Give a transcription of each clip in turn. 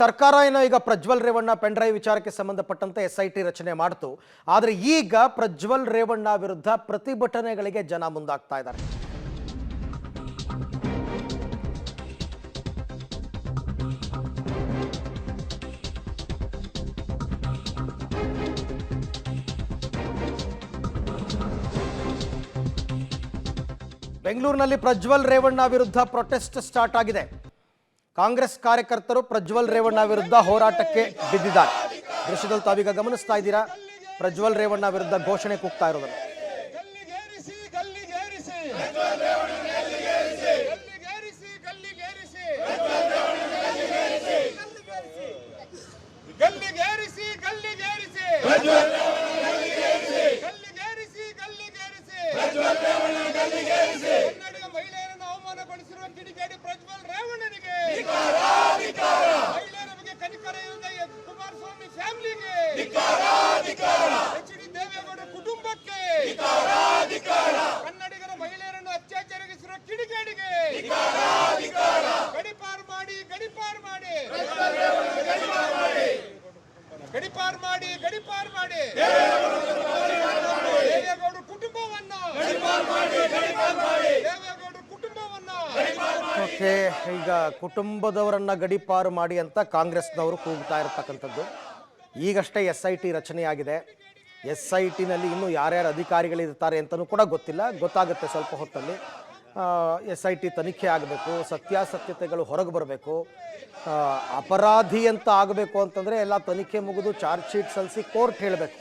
ಸರ್ಕಾರ ಏನೋ ಈಗ ಪ್ರಜ್ವಲ್ ರೇವಣ್ಣ ಪೆನ್ ಡ್ರೈವ್ ವಿಚಾರಕ್ಕೆ ಸಂಬಂಧಪಟ್ಟಂತೆ ಎಸ್ಐಟಿ ರಚನೆ ಮಾಡಿತು. ಆದರೆ ಈಗ ಪ್ರಜ್ವಲ್ ರೇವಣ್ಣ ವಿರುದ್ಧ ಪ್ರತಿಭಟನೆಗಳಿಗೆ ಜನ ಮುಂದಾಗ್ತಾ ಇದ್ದಾರೆ. ಬೆಂಗಳೂರಿನಲ್ಲಿ ಪ್ರಜ್ವಲ್ ರೇವಣ್ಣ ವಿರುದ್ಧ ಪ್ರೊಟೆಸ್ಟ್ ಸ್ಟಾರ್ಟ್ ಆಗಿದೆ. ಕಾಂಗ್ರೆಸ್ ಕಾರ್ಯಕರ್ತರು ಪ್ರಜ್ವಲ್ ರೇವಣ್ಣ ವಿರುದ್ಧ ಹೋರಾಟಕ್ಕೆ ಬಿದ್ದಿದ್ದಾರೆ. ದೃಶ್ಯದಲ್ಲಿ ತಾವೀಗ ಗಮನಿಸ್ತಾ ಇದ್ದೀರಾ, ಪ್ರಜ್ವಲ್ ರೇವಣ್ಣ ವಿರುದ್ಧ ಘೋಷಣೆ ಕೂಗ್ತಾ ಇರೋದನ್ನು. ಈಗ ಕುಟುಂಬದವರನ್ನ ಗಡಿಪಾರು ಮಾಡಿ ಅಂತ ಕಾಂಗ್ರೆಸ್ನವರು ಕೂಗ್ತಾ ಇರತಕ್ಕಂಥದ್ದು. ಈಗಷ್ಟೇ SIT ರಚನೆಯಾಗಿದೆ. SITನಲ್ಲಿ ಇನ್ನೂ ಯಾರ್ಯಾರು ಅಧಿಕಾರಿಗಳಿರ್ತಾರೆ ಅಂತಲೂ ಕೂಡ ಗೊತ್ತಿಲ್ಲ, ಗೊತ್ತಾಗುತ್ತೆ ಸ್ವಲ್ಪ ಹೊತ್ತಲ್ಲಿ. SIT ತನಿಖೆ ಆಗಬೇಕು, ಸತ್ಯಾಸತ್ಯತೆಗಳು ಹೊರಗೆ ಬರಬೇಕು. ಅಪರಾಧಿ ಅಂತ ಆಗಬೇಕು ಅಂತಂದರೆ ಎಲ್ಲ ತನಿಖೆ ಮುಗಿದು ಚಾರ್ಜ್ ಶೀಟ್ ಸಲ್ಲಿಸಿ ಕೋರ್ಟ್ ಹೇಳಬೇಕು.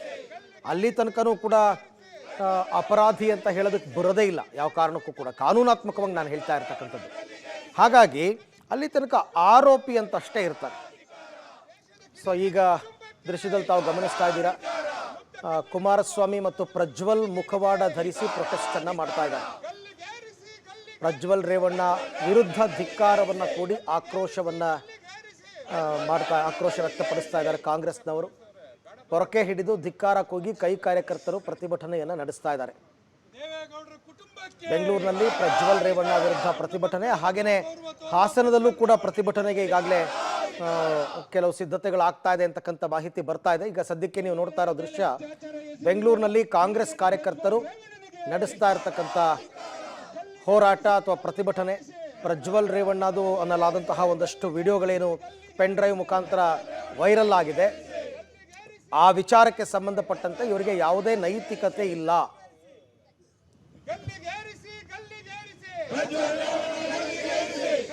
ಅಲ್ಲಿ ತನಕನೂ ಕೂಡ ಅಪರಾಧಿ ಅಂತ ಹೇಳೋದಕ್ಕೆ ಬರೋದೇ ಇಲ್ಲ ಯಾವ ಕಾರಣಕ್ಕೂ ಕೂಡ, ಕಾನೂನಾತ್ಮಕವಾಗಿ ನಾನು ಹೇಳ್ತಾ ಇರ್ತಕ್ಕಂಥದ್ದು. ಹಾಗಾಗಿ ಅಲ್ಲಿ ತನಕ ಆರೋಪಿ ಅಂತ ಅಷ್ಟೇ ಇರ್ತಾರೆ. ಸೊ ಈಗ ದೃಶ್ಯದಲ್ಲಿ ತಾವು ಗಮನಿಸ್ತಾ ಇದ್ದೀರಾ, ಕುಮಾರಸ್ವಾಮಿ ಮತ್ತು ಪ್ರಜ್ವಲ್ ಮುಖವಾಡ ಧರಿಸಿ ಪ್ರೊಟೆಸ್ಟನ್ನು ಮಾಡ್ತಾ ಇದ್ದಾರೆ. ಪ್ರಜ್ವಲ್ ರೇವಣ್ಣ ವಿರುದ್ಧ ಧಿಕ್ಕಾರವನ್ನು ಕೂಡಿ ಆಕ್ರೋಶ ವ್ಯಕ್ತಪಡಿಸ್ತಾ ಇದ್ದಾರೆ ಕಾಂಗ್ರೆಸ್ನವರು. ಪೊರಕೆ ಹಿಡಿದು ಧಿಕ್ಕಾರ ಕೂಗಿ ಕೈ ಕಾರ್ಯಕರ್ತರು ಪ್ರತಿಭಟನೆಯನ್ನು ನಡೆಸ್ತಾ ಇದ್ದಾರೆ. ಬೆಂಗಳೂರಿನಲ್ಲಿ ಪ್ರಜ್ವಲ್ ರೇವಣ್ಣ ವಿರುದ್ಧ ಪ್ರತಿಭಟನೆ, ಹಾಗೇನೆ ಹಾಸನದಲ್ಲೂ ಕೂಡ ಪ್ರತಿಭಟನೆಗೆ ಈಗಾಗಲೇ ಕೆಲವು ಸಿದ್ಧತೆಗಳಾಗ್ತಾ ಇದೆ ಅಂತಕ್ಕಂಥ ಮಾಹಿತಿ ಬರ್ತಾ ಇದೆ. ಈಗ ಸದ್ಯಕ್ಕೆ ನೀವು ನೋಡ್ತಾ ಇರೋ ದೃಶ್ಯ, ಬೆಂಗಳೂರಿನಲ್ಲಿ ಕಾಂಗ್ರೆಸ್ ಕಾರ್ಯಕರ್ತರು ನಡೆಸ್ತಾ ಇರತಕ್ಕಂಥ ಹೋರಾಟ ಅಥವಾ ಪ್ರತಿಭಟನೆ. ಪ್ರಜ್ವಲ್ ರೇವಣ್ಣದು ಅನ್ನಲಾದಂತಹ ಒಂದಷ್ಟು ವಿಡಿಯೋಗಳೇನು ಪೆನ್ ಡ್ರೈವ್ ಮುಖಾಂತರ ವೈರಲ್ ಆಗಿದೆ. ಆ ವಿಚಾರಕ್ಕೆ ಸಂಬಂಧಪಟ್ಟಂತೆ ಇವರಿಗೆ ಯಾವುದೇ ನೈತಿಕತೆ ಇಲ್ಲ.